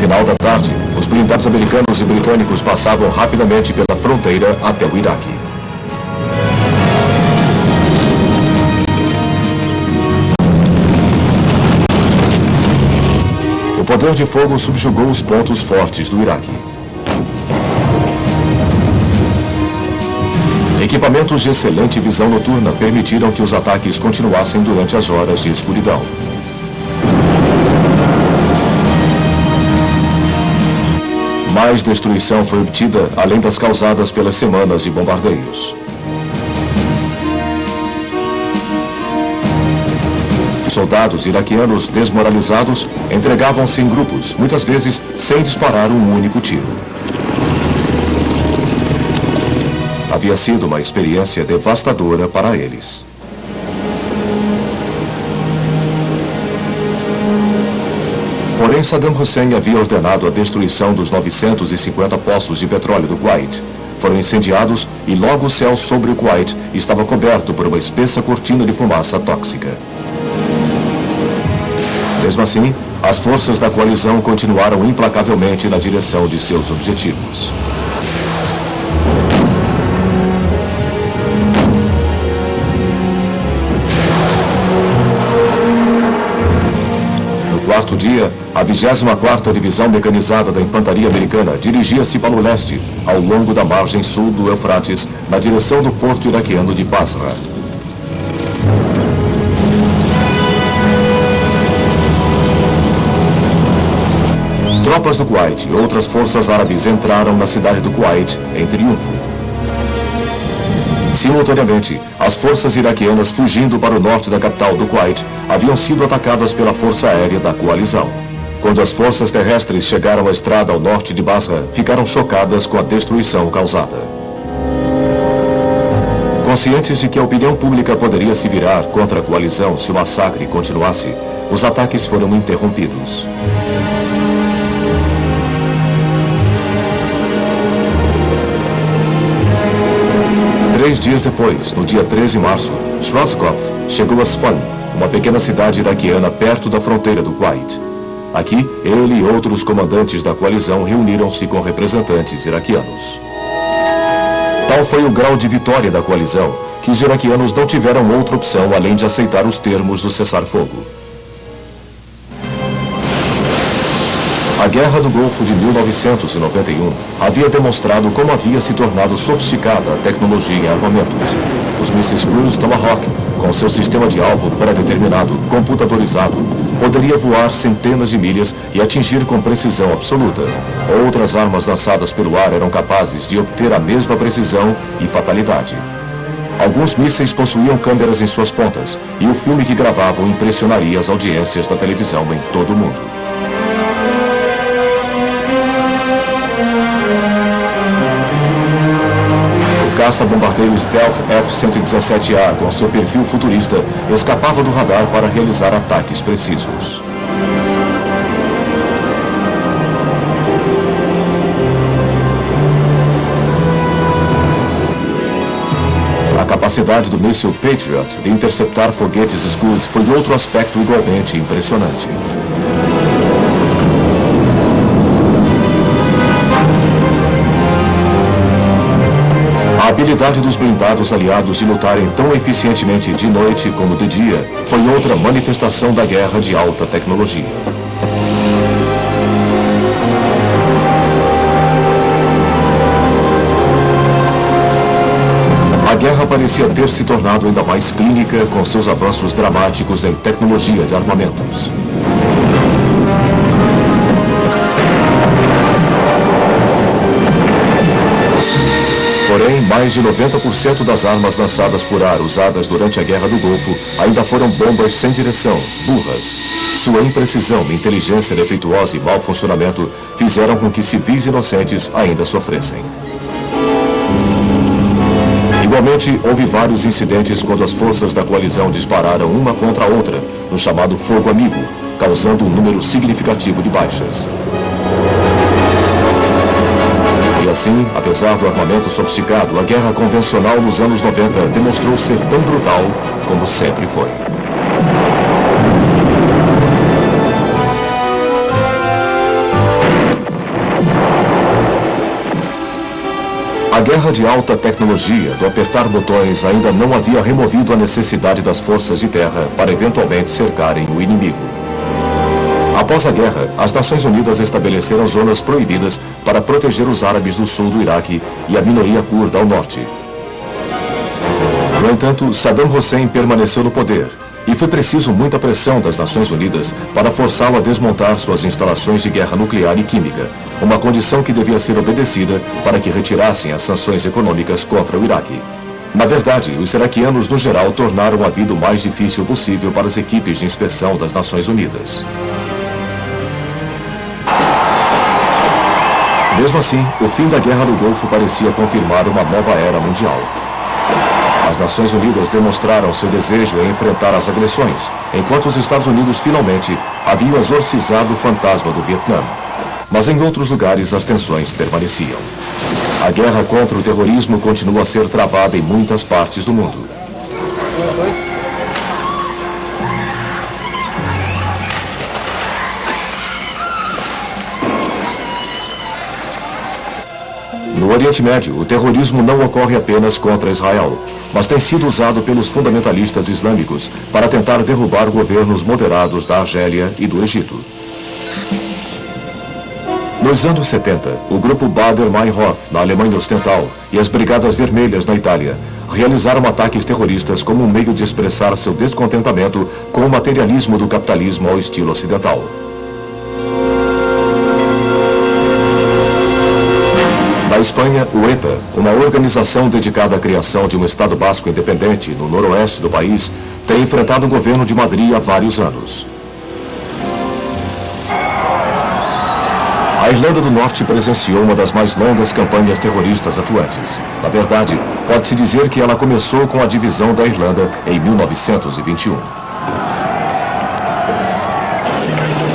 final da tarde, os blindados americanos e britânicos passavam rapidamente pela fronteira até o Iraque. O poder de fogo subjugou os pontos fortes do Iraque. Equipamentos de excelente visão noturna permitiram que os ataques continuassem durante as horas de escuridão. Mais destruição foi obtida, além das causadas pelas semanas de bombardeios. Soldados iraquianos desmoralizados entregavam-se em grupos, muitas vezes sem disparar um único tiro. Havia sido uma experiência devastadora para eles. Porém, Saddam Hussein havia ordenado a destruição dos 950 poços de petróleo do Kuwait. Foram incendiados e logo o céu sobre o Kuwait estava coberto por uma espessa cortina de fumaça tóxica. Mesmo assim, as forças da coalizão continuaram implacavelmente na direção de seus objetivos. No quarto dia, a 24ª Divisão Mecanizada da Infantaria Americana dirigia-se para o leste, ao longo da margem sul do Eufrates, na direção do porto iraquiano de Basra. Tropas do Kuwait e outras forças árabes entraram na cidade do Kuwait em triunfo. Simultaneamente, as forças iraquianas fugindo para o norte da capital do Kuwait haviam sido atacadas pela força aérea da coalizão. Quando as forças terrestres chegaram à estrada ao norte de Basra, ficaram chocadas com a destruição causada. Conscientes de que a opinião pública poderia se virar contra a coalizão se o massacre continuasse, os ataques foram interrompidos. 3 dias depois, no dia 13 de março, Schwarzkopf chegou a Sfan, uma pequena cidade iraquiana perto da fronteira do Kuwait. Aqui, ele e outros comandantes da coalizão reuniram-se com representantes iraquianos. Tal foi o grau de vitória da coalizão, que os iraquianos não tiveram outra opção além de aceitar os termos do cessar-fogo. A Guerra do Golfo de 1991 havia demonstrado como havia se tornado sofisticada a tecnologia em armamentos. Os mísseis Cruise Tomahawk, com seu sistema de alvo pré-determinado, computadorizado, poderia voar centenas de milhas e atingir com precisão absoluta. Outras armas lançadas pelo ar eram capazes de obter a mesma precisão e fatalidade. Alguns mísseis possuíam câmeras em suas pontas, e o filme que gravavam impressionaria as audiências da televisão em todo o mundo. O caça-bombardeiro Stealth F-117A, com seu perfil futurista, escapava do radar para realizar ataques precisos. A capacidade do míssil Patriot de interceptar foguetes Scud foi outro aspecto igualmente impressionante. A habilidade dos blindados aliados de lutarem tão eficientemente de noite como de dia foi outra manifestação da guerra de alta tecnologia. A guerra parecia ter se tornado ainda mais clínica com seus avanços dramáticos em tecnologia de armamentos. Porém, mais de 90% das armas lançadas por ar usadas durante a Guerra do Golfo ainda foram bombas sem direção, burras. Sua imprecisão, inteligência defeituosa e mau funcionamento fizeram com que civis inocentes ainda sofressem. Igualmente, houve vários incidentes quando as forças da coalizão dispararam uma contra a outra, no chamado fogo amigo, causando um número significativo de baixas. E assim, apesar do armamento sofisticado, a guerra convencional nos anos 90 demonstrou ser tão brutal como sempre foi. A guerra de alta tecnologia do apertar botões ainda não havia removido a necessidade das forças de terra para eventualmente cercarem o inimigo. Após a guerra, as Nações Unidas estabeleceram zonas proibidas para proteger os árabes do sul do Iraque e a minoria curda ao norte. No entanto, Saddam Hussein permaneceu no poder e foi preciso muita pressão das Nações Unidas para forçá-lo a desmontar suas instalações de guerra nuclear e química, uma condição que devia ser obedecida para que retirassem as sanções econômicas contra o Iraque. Na verdade, os iraquianos, no geral, tornaram a vida o mais difícil possível para as equipes de inspeção das Nações Unidas. Mesmo assim, o fim da Guerra do Golfo parecia confirmar uma nova era mundial. As Nações Unidas demonstraram seu desejo em enfrentar as agressões, enquanto os Estados Unidos finalmente haviam exorcizado o fantasma do Vietnã. Mas em outros lugares as tensões permaneciam. A guerra contra o terrorismo continua a ser travada em muitas partes do mundo. No Oriente Médio, o terrorismo não ocorre apenas contra Israel, mas tem sido usado pelos fundamentalistas islâmicos para tentar derrubar governos moderados da Argélia e do Egito. Nos anos 70, o grupo Baader-Meinhof, na Alemanha Ocidental, e as Brigadas Vermelhas, na Itália, realizaram ataques terroristas como um meio de expressar seu descontentamento com o materialismo do capitalismo ao estilo ocidental. Na Espanha, o ETA, uma organização dedicada à criação de um Estado basco independente no noroeste do país, tem enfrentado o governo de Madrid há vários anos. A Irlanda do Norte presenciou uma das mais longas campanhas terroristas atuantes. Na verdade, pode-se dizer que ela começou com a divisão da Irlanda em 1921.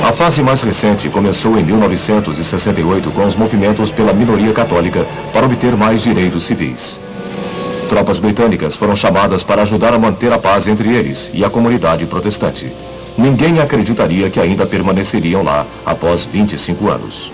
A fase mais recente começou em 1968 com os movimentos pela minoria católica para obter mais direitos civis. Tropas britânicas foram chamadas para ajudar a manter a paz entre eles e a comunidade protestante. Ninguém acreditaria que ainda permaneceriam lá após 25 anos.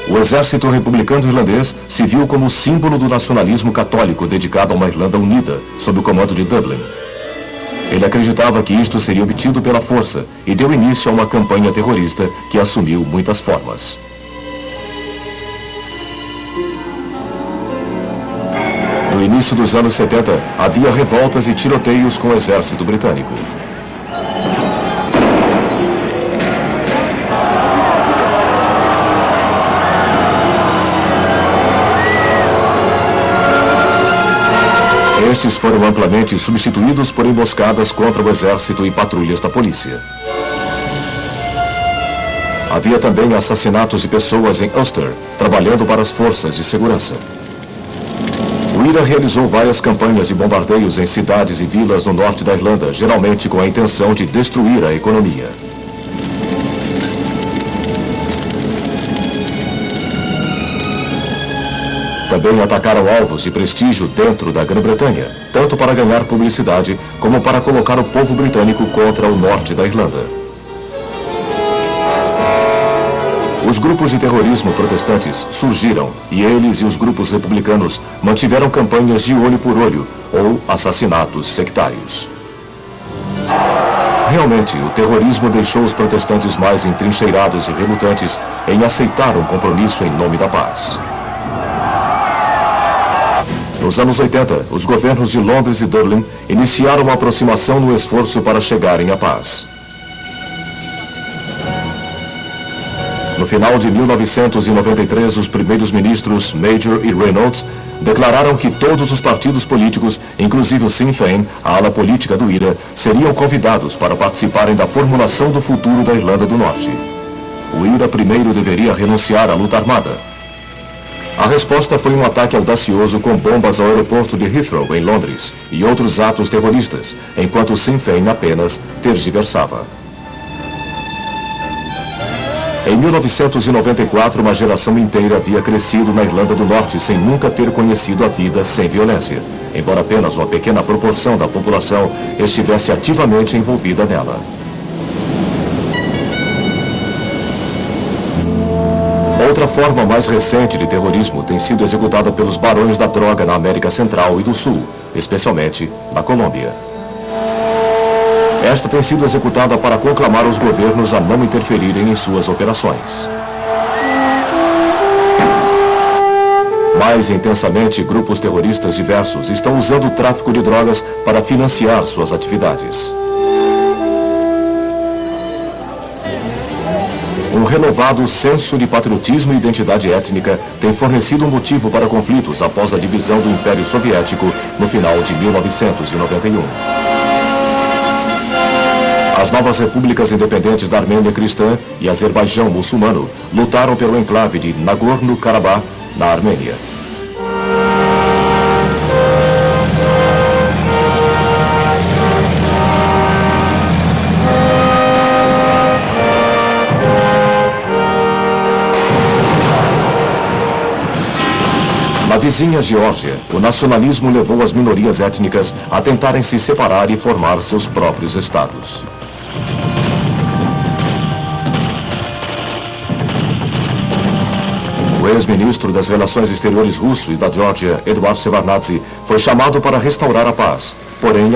O exército republicano irlandês se viu como símbolo do nacionalismo católico dedicado a uma Irlanda unida, sob o comando de Dublin. Ele acreditava que isto seria obtido pela força e deu início a uma campanha terrorista que assumiu muitas formas. No início dos anos 70, havia revoltas e tiroteios com o exército britânico. Estes foram amplamente substituídos por emboscadas contra o exército e patrulhas da polícia. Havia também assassinatos de pessoas em Ulster, trabalhando para as forças de segurança. O IRA realizou várias campanhas de bombardeios em cidades e vilas no norte da Irlanda, geralmente com a intenção de destruir a economia. Também atacaram alvos de prestígio dentro da Grã-Bretanha, tanto para ganhar publicidade como para colocar o povo britânico contra o norte da Irlanda. Os grupos de terrorismo protestantes surgiram e eles e os grupos republicanos mantiveram campanhas de olho por olho ou assassinatos sectários. Realmente, o terrorismo deixou os protestantes mais entrincheirados e relutantes em aceitar um compromisso em nome da paz. Nos anos 80, os governos de Londres e Dublin iniciaram uma aproximação no esforço para chegarem à paz. No final de 1993, os primeiros ministros Major e Reynolds declararam que todos os partidos políticos, inclusive o Sinn Féin, a ala política do IRA, seriam convidados para participarem da formulação do futuro da Irlanda do Norte. O IRA primeiro deveria renunciar à luta armada. A resposta foi um ataque audacioso com bombas ao aeroporto de Heathrow, em Londres, e outros atos terroristas, enquanto o Sinn Féin apenas tergiversava. Em 1994, uma geração inteira havia crescido na Irlanda do Norte sem nunca ter conhecido a vida sem violência, embora apenas uma pequena proporção da população estivesse ativamente envolvida nela. Outra forma mais recente de terrorismo tem sido executada pelos barões da droga na América Central e do Sul, especialmente na Colômbia. Esta tem sido executada para conclamar os governos a não interferirem em suas operações. Mais intensamente, grupos terroristas diversos estão usando o tráfico de drogas para financiar suas atividades. Um renovado senso de patriotismo e identidade étnica tem fornecido um motivo para conflitos após a divisão do Império Soviético no final de 1991. As novas repúblicas independentes da Armênia cristã e Azerbaijão muçulmano lutaram pelo enclave de Nagorno-Karabakh, na Armênia. Na vizinha Geórgia, o nacionalismo levou as minorias étnicas a tentarem se separar e formar seus próprios estados. O ex-ministro das Relações Exteriores russo e da Geórgia, Eduard Shevardnadze, foi chamado para restaurar a paz, porém